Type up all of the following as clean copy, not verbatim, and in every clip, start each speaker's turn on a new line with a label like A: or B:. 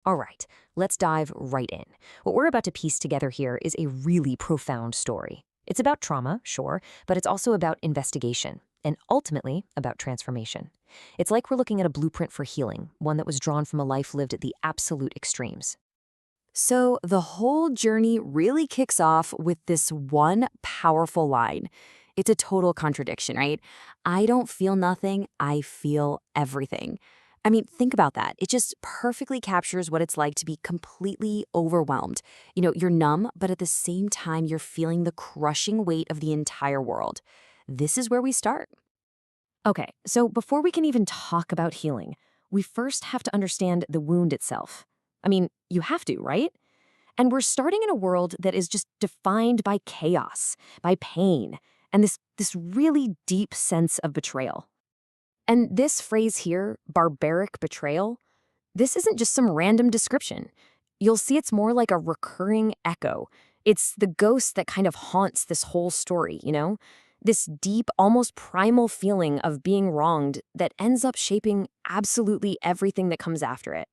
A: All right, let's dive right in. What we're about to piece together here is a really profound story. It's about trauma, sure, but it's also about investigation and ultimately about transformation. It's like we're looking at a blueprint for healing, one that was drawn from a life lived at the absolute extremes.
B: So the whole journey really kicks off with this one powerful line. It's a total contradiction, right? I don't feel nothing, I feel everything. I mean, think about that. It just perfectly captures what it's like to be completely overwhelmed. You're numb, but at the same time, you're feeling the crushing weight of the entire world. This is where we start.
A: Okay, so before we can even talk about healing, we first have to understand the wound itself. I mean, you have to, right? And we're starting in a world that is just defined by chaos, by pain, and this really deep sense of betrayal. And this phrase here, barbaric betrayal, this isn't just some random description. You'll see it's more like a recurring echo. It's the ghost that kind of haunts this whole story, you know? This deep, almost primal feeling of being wronged that ends up shaping absolutely everything that comes after it.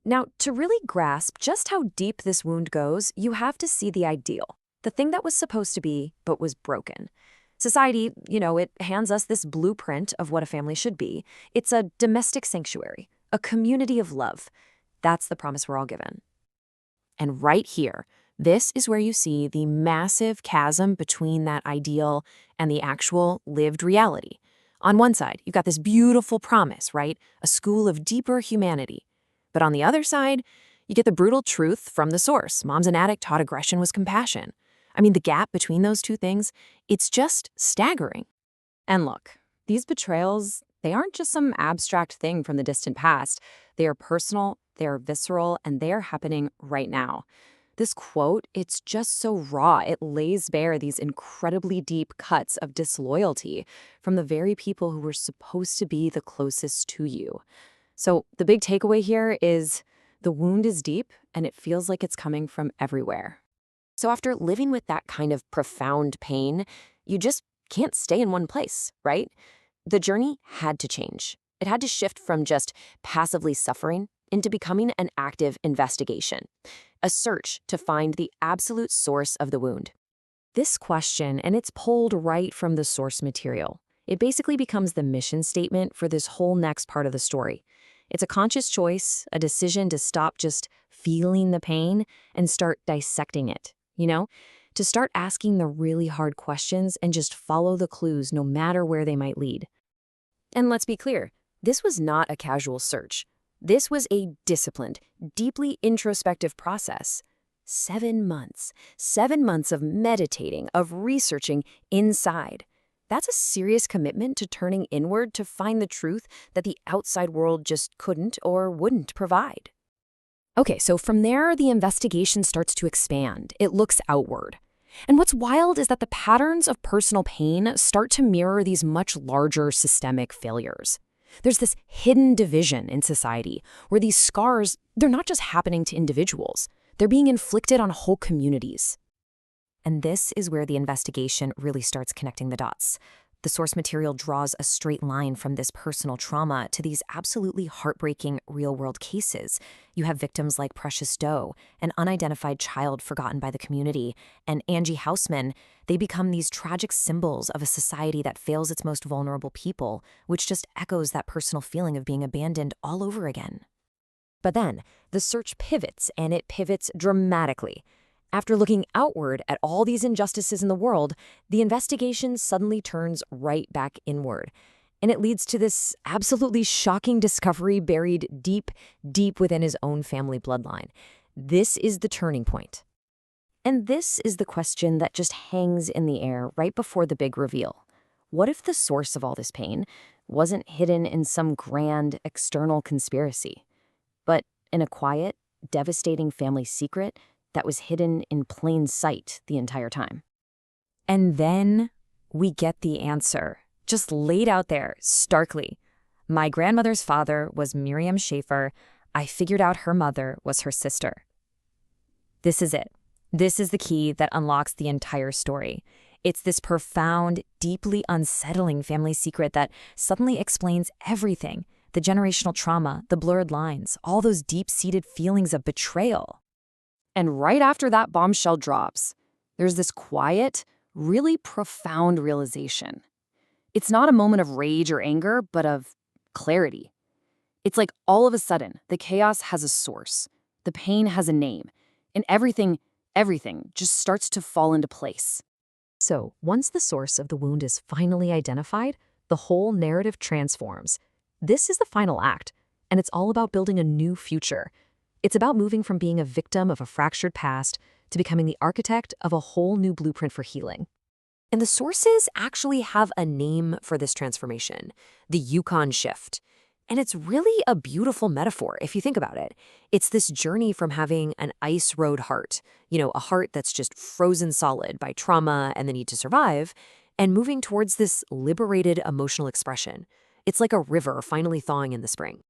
A: Now, to really grasp just how deep this wound goes, you have to see the ideal, the thing that was supposed to be but was broken. Society, it hands us this blueprint of what a family should be. It's a domestic sanctuary, a community of love. That's the promise we're all given. And right here, this is where you see the massive chasm between that ideal and the actual lived reality. On one side, you've got this beautiful promise, right? A school of deeper humanity. But on the other side, you get the brutal truth from the source. Mom's an addict, taught aggression was compassion. I mean, the gap between those two things, it's just staggering.
B: And look, these betrayals, they aren't just some abstract thing from the distant past. They are personal, they are visceral, and they are happening right now. This quote, it's just so raw. It lays bare these incredibly deep cuts of disloyalty from the very people who were supposed to be the closest to you. So the big takeaway here is the wound is deep and it feels like it's coming from everywhere.
A: So after living with that kind of profound pain, you just can't stay in one place, right? The journey had to change. It had to shift from just passively suffering into becoming an active investigation, a search to find the absolute source of the wound. This question, and it's pulled right from the source material. It basically becomes the mission statement for this whole next part of the story. It's a conscious choice, a decision to stop just feeling the pain and start dissecting it, to start asking the really hard questions and just follow the clues no matter where they might lead. And let's be clear, this was not a casual search. This was a disciplined, deeply introspective process. 7 months. 7 months of meditating, of researching inside. That's a serious commitment to turning inward to find the truth that the outside world just couldn't or wouldn't provide. Okay, so from there, the investigation starts to expand. It looks outward. And what's wild is that the patterns of personal pain start to mirror these much larger systemic failures. There's this hidden division in society where these scars, they're not just happening to individuals. They're being inflicted on whole communities. And this is where the investigation really starts connecting the dots. The source material draws a straight line from this personal trauma to these absolutely heartbreaking real-world cases. You have victims like Precious Doe, an unidentified child forgotten by the community, and Angie Houseman. They become these tragic symbols of a society that fails its most vulnerable people, which just echoes that personal feeling of being abandoned all over again. But then, the search pivots, and it pivots dramatically. After looking outward at all these injustices in the world, the investigation suddenly turns right back inward. And it leads to this absolutely shocking discovery buried deep, deep within his own family bloodline. This is the turning point. And this is the question that just hangs in the air right before the big reveal. What if the source of all this pain wasn't hidden in some grand external conspiracy, but in a quiet, devastating family secret that was hidden in plain sight the entire time? And then we get the answer, just laid out there, starkly. My grandmother's father was Miriam Schaefer. I figured out her mother was her sister. This is it. This is the key that unlocks the entire story. It's this profound, deeply unsettling family secret that suddenly explains everything.
B: The generational trauma, the blurred lines, all those deep-seated feelings of betrayal. And right after that bombshell drops, there's this quiet, really profound realization. It's not a moment of rage or anger, but of clarity. It's like all of a sudden, the chaos has a source, the pain has a name, and everything just starts to fall into place. So, once the source of the wound is finally identified, the whole narrative transforms. This is the final act, and it's all about building a new future. It's about moving from being a victim of a fractured past to becoming the architect of a whole new blueprint for healing.
A: And the sources actually have a name for this transformation, the Yukon shift. And it's really a beautiful metaphor if you think about it. It's this journey from having an ice road heart, a heart that's just frozen solid by trauma and the need to survive, and moving towards this liberated emotional expression. It's like a river finally thawing in the spring.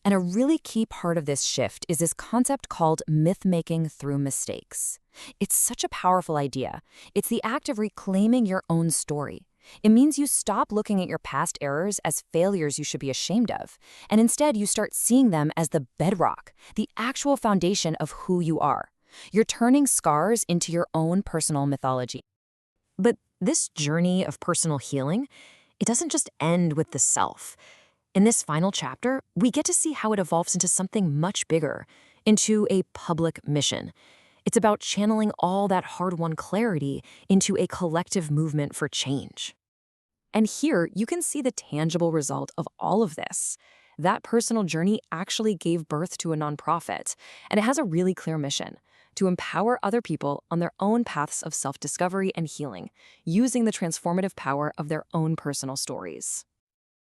B: And a really key part of this shift is this concept called myth-making through mistakes. It's such a powerful idea. It's the act of reclaiming your own story. It means you stop looking at your past errors as failures you should be ashamed of, and instead you start seeing them as the bedrock, the actual foundation of who you are. You're turning scars into your own personal mythology. But this journey of personal healing, it doesn't just end with the self. In this final chapter, we get to see how it evolves into something much bigger, into a public mission. It's about channeling all that hard-won clarity into a collective movement for change. And here, you can see the tangible result of all of this. That personal journey actually gave birth to a nonprofit, and it has a really clear mission: to empower other people on their own paths of self-discovery and healing, using the transformative power of their own personal stories.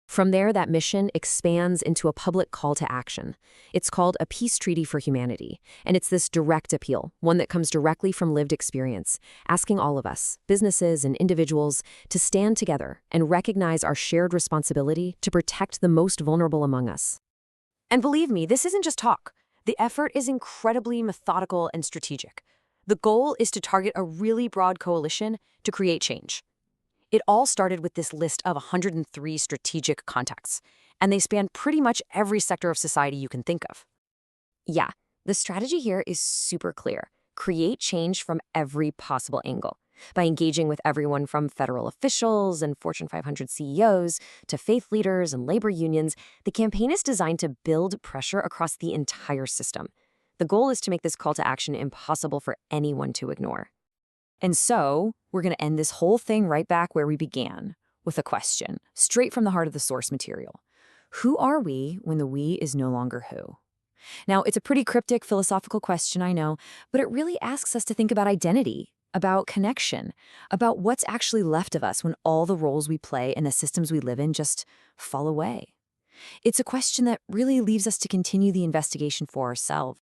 A: From there, that mission expands into a public call to action. It's called a peace treaty for humanity, and it's this direct appeal, one that comes directly from lived experience, asking all of us, businesses and individuals, to stand together and recognize our shared responsibility to protect the most vulnerable among us. And believe me, this isn't just talk. The effort is incredibly methodical and strategic. The goal is to target a really broad coalition to create change. It all started with this list of 103 strategic contacts, and they span pretty much every sector of society you can think of. Yeah, the strategy here is super clear. Create change from every possible angle. By engaging with everyone from federal officials and Fortune 500 CEOs to faith leaders and labor unions, the campaign is designed to build pressure across the entire system. The goal is to make this call to action impossible for anyone to ignore. And so, we're going to end this whole thing right back where we began, with a question, straight from the heart of the source material. Who are we when the we is no longer who? Now, it's a pretty cryptic philosophical question, I know, but it really asks us to think about identity, about connection, about what's actually left of us when all the roles we play and the systems we live in just fall away. It's a question that really leaves us to continue the investigation for ourselves.